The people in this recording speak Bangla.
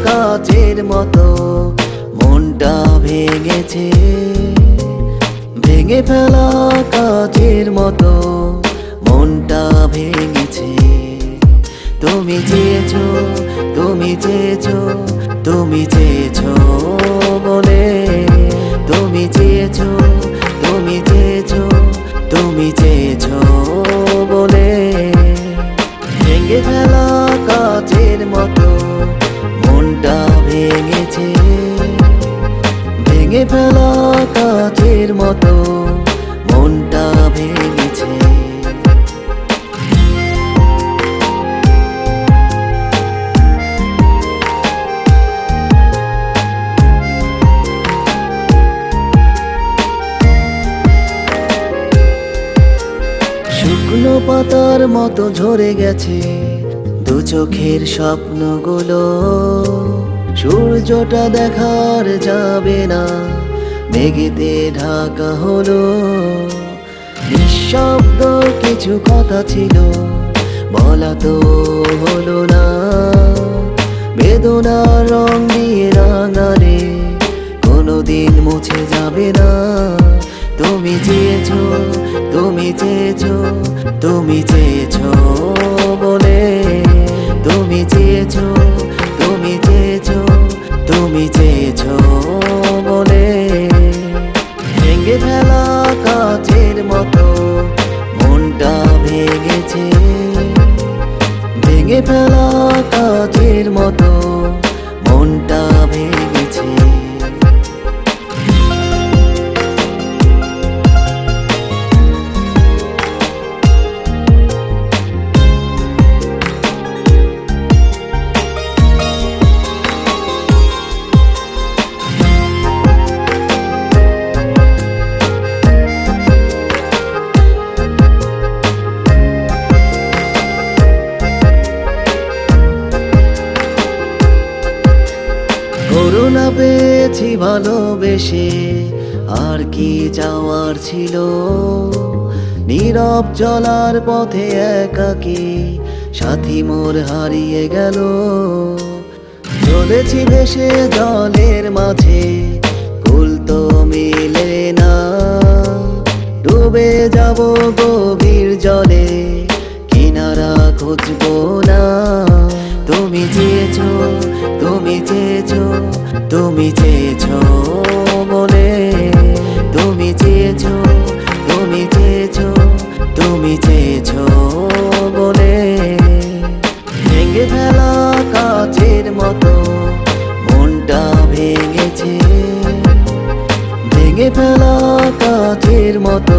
কাচের মতো মনটা ভেঙেছে, ভেঙে ফেলা কাচের মতো মনটা ভেঙেছে। তুমি চেয়েছো, তুমি চেয়েছো, তুমি চেয়েছো বলে, তুমি চেয়েছো, তুমি চেয়েছো, তুমি চেয়েছো বলে ভেঙে ফেলা কাচের মতো মনটা ভেঙেছে, ভেঙে ফেলা কাচের মতো মনটা ভেঙেছে। শুকনো পাতার মতো ঝরে গেছে দু চোখের স্বপ্নগুলো, সূর্যটা দেখার যাবে না, মেঘেতে ঢাকা হলো। নিঃশব্দ কিছু কথা ছিল, বলা তো হলো না, বেদনার রং দিয়ে রাঙালে কোনোদিন মুছে যাবে না। তুমি চেয়েছো, তুমি চেয়েছো, তুমি চেয়েছো বলে, তুমি চেয়েছো, তুমি চেয়েছো, তুমি চেয়েছো বলে ভেঙে ফেলা কাচের মতো মনটা ভেঙেছে, ভেঙে ফেলা কাচের মতো মনটা ভেঙেছে। করুণা পেয়েছি ভালোবেসে, আর কি যাওয়ার ছিল, নীরব চলার পথে একাকী সাথী মোর হারিয়ে গেল। চলেছি ভেসে জলের মাঝে, কুল তো মিলে না, ডুবে যাব গভীর জলে, কিনারা খুঁজবো না। তুমি চেয়েছো, তুমি চেয়েছো, তুমি চেয়েছো বলে, তুমি চেয়েছো, তুমি চেয়েছো, তুমি চেয়েছো বলে ভেঙে ফেলা কাচের মতো মনটা ভেঙেছে, ভেঙে ফেলা কাচের মতো